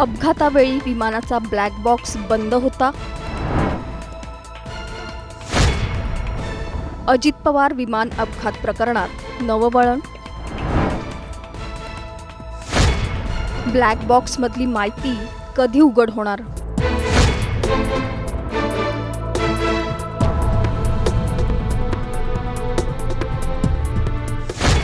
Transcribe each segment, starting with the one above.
अपघातावेळी विमानाचा black box बंद होता. अजित पवार विमान अपघात प्रकरणात नवं वळण. ब्लॅक बॉक्समधली माहिती कधी उघड होणार?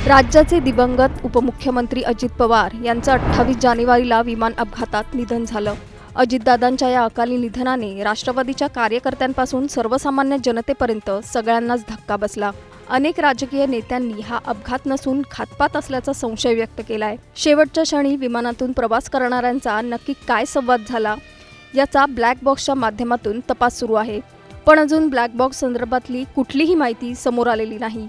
राज्याचे दिवंगत उपमुख्यमंत्री अजित पवार यांचं 28 जानेवारीला विमान अपघातात निधन झालं. अजितदादांच्या या अकाली निधनाने राष्ट्रवादीच्या कार्यकर्त्यांपासून सर्वसामान्य जनतेपर्यंत सगळ्यांनाच धक्का बसला. अनेक राजकीय नेत्यांनी हा अपघात नसून घातपात असल्याचा संशय व्यक्त केलाय. शेवटच्या क्षणी विमानातून प्रवास करणाऱ्यांचा नक्की काय संवाद झाला याचा ब्लॅक बॉक्सच्या माध्यमातून तपास सुरू आहे. पण अजून ब्लॅक बॉक्स संदर्भातली कुठलीही माहिती समोर आलेली नाही.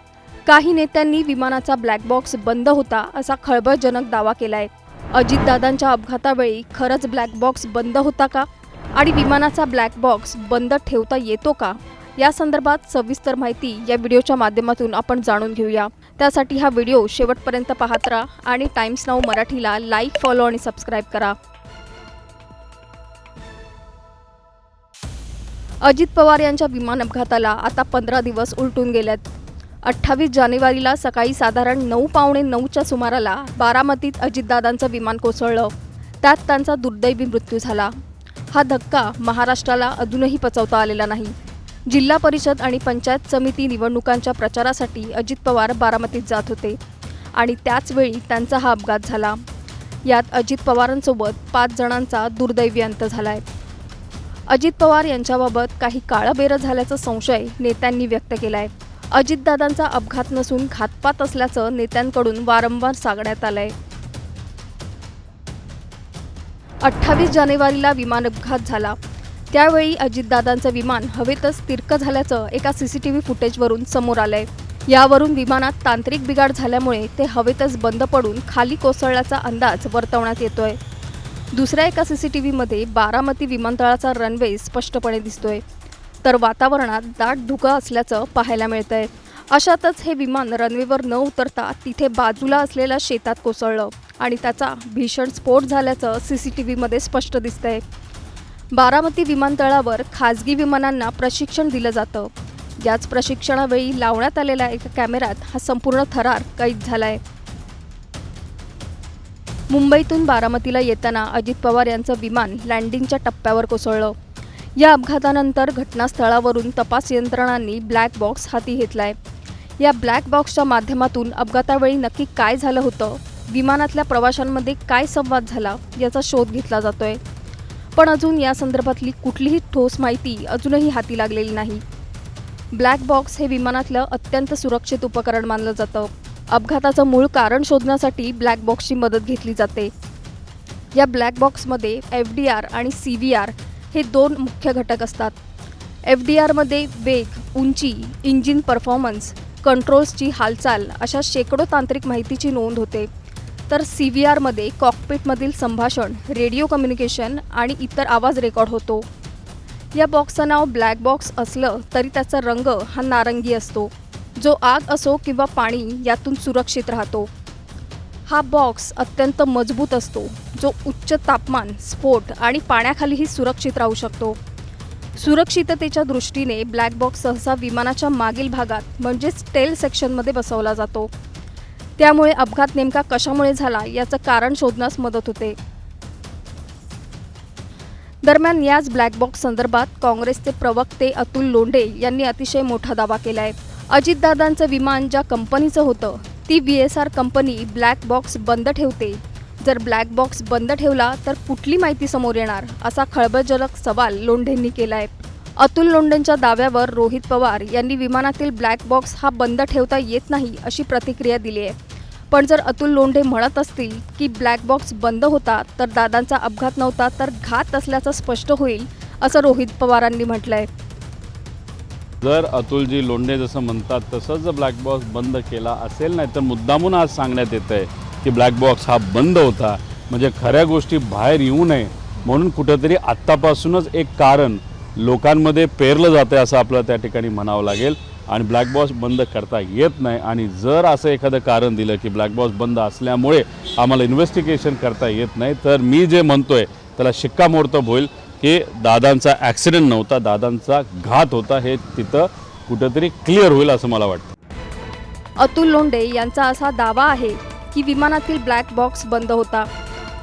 काही नेत्यांनी विमानाचा ब्लॅक बॉक्स बंद होता असा खळबळजनक दावा केलाय. अजितदादांच्या अपघातावेळी खरंच ब्लॅक बॉक्स बंद होता का आणि विमानाचा ब्लॅक बॉक्स बंद ठेवता येतो का या संदर्भात सविस्तर माहिती या व्हिडिओच्या माध्यमातून आपण जाणून घेऊया. त्यासाठी हा व्हिडिओ शेवटपर्यंत पाहत राहा आणि टाइम्स नाऊ मराठीला लाईक, फॉलो आणि सबस्क्राईब करा. अजित पवार यांच्या विमान अपघाताला आता 15 दिवस उलटून गेलेत. 28 जानेवारीला सकाळी साधारण 9:15च्या सुमाराला बारामतीत अजितदादांचं विमान कोसळलं. त्यात त्यांचा दुर्दैवी मृत्यू झाला. हा धक्का महाराष्ट्राला अजूनही पचवता आलेला नाही. जिल्हा परिषद आणि पंचायत समिती निवडणुकांच्या प्रचारासाठी अजित पवार बारामतीत जात होते आणि त्याचवेळी त्यांचा हा अपघात झाला. यात अजित पवारांसोबत 5 जणांचा दुर्दैवी अंत झालाय. अजित पवार यांच्याबाबत काही काळबेरं झाल्याचा संशय नेत्यांनी व्यक्त केलाय. अजितदादांचा अपघात नसून घातपात असल्याचं नेत्यांकडून वारंवार सांगण्यात आलंय. 28 जानेवारीला विमान अपघात झाला. त्यावेळी अजितदादांचं विमान हवेतच तिरकं झाल्याचं एका CCTV फुटेजवरून समोर आलंय. यावरून विमानात तांत्रिक बिघाड झाल्यामुळे ते हवेतच बंद पडून खाली कोसळल्याचा अंदाज वर्तवण्यात येतोय. दुसऱ्या एका CCTVमध्ये बारामती विमानतळाचा रनवे स्पष्टपणे दिसतोय, तर वातावरणात दाट धुकं असल्याचं पाहायला मिळतंय. अशातच हे विमान रनवेवर न उतरता तिथे बाजूला असलेल्या शेतात कोसळलं आणि त्याचा भीषण स्फोट झाल्याचं CCTVमध्ये स्पष्ट दिसतंय. बारामती विमानतळावर खासगी विमानांना प्रशिक्षण दिलं जातं. याच प्रशिक्षणावेळी लावण्यात आलेल्या एका कॅमेऱ्यात हा संपूर्ण थरार कैद झालाय. मुंबईतून बारामतीला येताना अजित पवार यांचं विमान लँडिंगच्या टप्प्यावर कोसळलं. या अपघातानंतर घटनास्थळावरून तपास यंत्रणांनी ब्लॅक बॉक्स हाती घेतलाय. या ब्लॅक बॉक्सच्या माध्यमातून अपघातावेळी नक्की काय झालं होतं, विमानातल्या प्रवाशांमध्ये काय संवाद झाला याचा शोध घेतला जातोय. पण अजून या संदर्भातली कुठलीही ठोस माहिती अजूनही हाती लागलेली नाही. ब्लॅक बॉक्स हे विमानातलं अत्यंत सुरक्षित उपकरण मानलं जातं. अपघाताचं मूळ कारण शोधण्यासाठी ब्लॅक बॉक्सची मदत घेतली जाते. या ब्लॅक बॉक्समध्ये FDR आणि CVR हे 2 मुख्य घटक असतात. FDRमध्ये वेग, उंची, इंजिन परफॉर्मन्स, कंट्रोल्सची हालचाल अशा शेकडो तांत्रिक माहितीची नोंद होते. तर CVRमध्ये कॉकपिटमधील संभाषण, रेडिओ कम्युनिकेशन आणि इतर आवाज रेकॉर्ड होतो. या बॉक्सचं नाव ब्लॅक बॉक्स असलं तरी त्याचा रंग हा नारंगी असतो, जो आग असो किंवा पाणी यातून सुरक्षित राहतो. हा बॉक्स अत्यंत मजबूत असतो, जो उच्च तापमान, स्फोट आणि पाण्याखालीही सुरक्षित राहू शकतो. सुरक्षिततेच्या दृष्टीने ब्लॅक बॉक्स सहसा विमानाच्या मागील भागात म्हणजेच टेल सेक्शनमध्ये बसवला जातो. त्यामुळे अपघात नेमका कशामुळे झाला याचं कारण शोधण्यास मदत होते. दरम्यान याच ब्लॅक बॉक्स संदर्भात काँग्रेसचे प्रवक्ते अतुल लोंढे यांनी अतिशय मोठा दावा केलाय. अजितदादांचं विमान ज्या कंपनीचं होतं ती VSR कंपनी ब्लॅक बॉक्स बंद ठेवते. जर ब्लॅक बॉक्स बंद ठेवला तर कुठली माहिती समोर येणार असा खळबळजनक सवाल लोंढेंनी केलाय. अतुल लोंढेंच्या दाव्यावर रोहित पवार यांनी विमानातील ब्लॅक बॉक्स हा बंद ठेवता येत नाही अशी प्रतिक्रिया दिली आहे. पण जर अतुल लोंढे म्हणत असतील की ब्लॅक बॉक्स बंद होता तर दादांचा अपघात नव्हता तर घात असल्याचं स्पष्ट होईल असं रोहित पवारांनी म्हटलंय. जर अतुलजी लोंढे जसं म्हणतात तसंच जर ब्लॅक बॉक्स बंद केला असेल, नाही तर मुद्दामून आज सांगण्यात येत आहे की ब्लॅक बॉक्स हा बंद होता, म्हणजे खऱ्या गोष्टी बाहेर येऊ नये म्हणून कुठेतरी आत्तापासूनच एक कारण लोकांमध्ये पेरलं जातं असं आपल्याला त्या ठिकाणी म्हणावं लागेल. आणि ब्लॅक बॉक्स बंद करता येत नाही. आणि जर असं एखादं कारण दिलं की ब्लॅक बॉक्स बंद असल्यामुळे आम्हाला इन्व्हेस्टिगेशन करता येत नाही, तर मी जे म्हणतोय त्याला शिक्कामोर्तब होईल की दादांचा ॲक्सिडेंट नव्हता, दादांचा घात होता, हे तिथं कुठंतरी क्लिअर होईल असं मला वाटतं. अतुल लोंढे यांचा असा दावा आहे की विमानातील ब्लॅक बॉक्स बंद होता,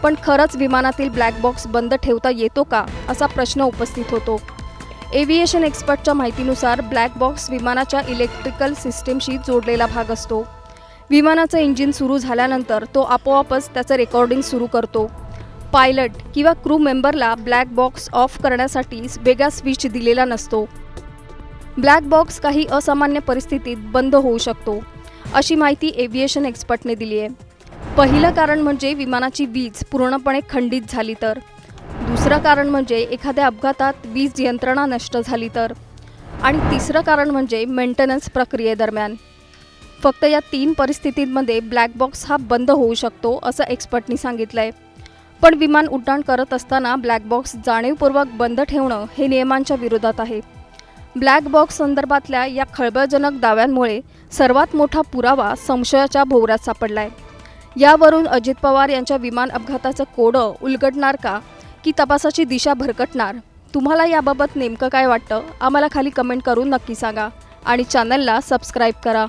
पण खरंच विमानातील ब्लॅक बॉक्स बंद ठेवता येतो का असा प्रश्न उपस्थित होतो. एव्हिएशन एक्सपर्टच्या माहितीनुसार ब्लॅक बॉक्स विमानाच्या इलेक्ट्रिकल सिस्टीमशी जोडलेला भाग असतो. विमानाचं इंजिन सुरू झाल्यानंतर तो आपोआपच त्याचं रेकॉर्डिंग सुरू करतो. पायलट किंवा क्रू मेंबरला ब्लॅक बॉक्स ऑफ करण्यासाठी वेगळा स्विच दिलेला नसतो. ब्लॅक बॉक्स काही असामान्य परिस्थितीत बंद होऊ शकतो, अशी माहिती एव्हिएशन एक्सपर्टने दिली आहे. पहिलं कारण म्हणजे विमानाची वीज पूर्णपणे खंडित झाली तर. दुसरं कारण म्हणजे एखाद्या अपघातात वीज यंत्रणा नष्ट झाली तर. आणि तिसरं कारण म्हणजे मेंटेनन्स प्रक्रियेदरम्यान. फक्त या 3 परिस्थितींमध्ये ब्लॅक बॉक्स हा बंद होऊ शकतो असं एक्सपर्टनी सांगितलं आहे. पण विमान उड्डाण करत असताना ब्लॅक बॉक्स जाणीवपूर्वक बंद ठेवणं हे नियमांच्या विरोधात आहे. ब्लॅक बॉक्स संदर्भातल्या या खळबळजनक दाव्यांमुळे सर्वात मोठा पुरावा संशयाच्या भोवऱ्यात सापडलाय. यावरून अजित पवार यांच्या विमान अपघाताचं कोडं उलगडणार का, की तपासाची दिशा भरकटणार? तुम्हाला याबाबत नेमकं काय वाटतं आम्हाला खाली कमेंट करून नक्की सांगा आणि चॅनलला सबस्क्राईब करा.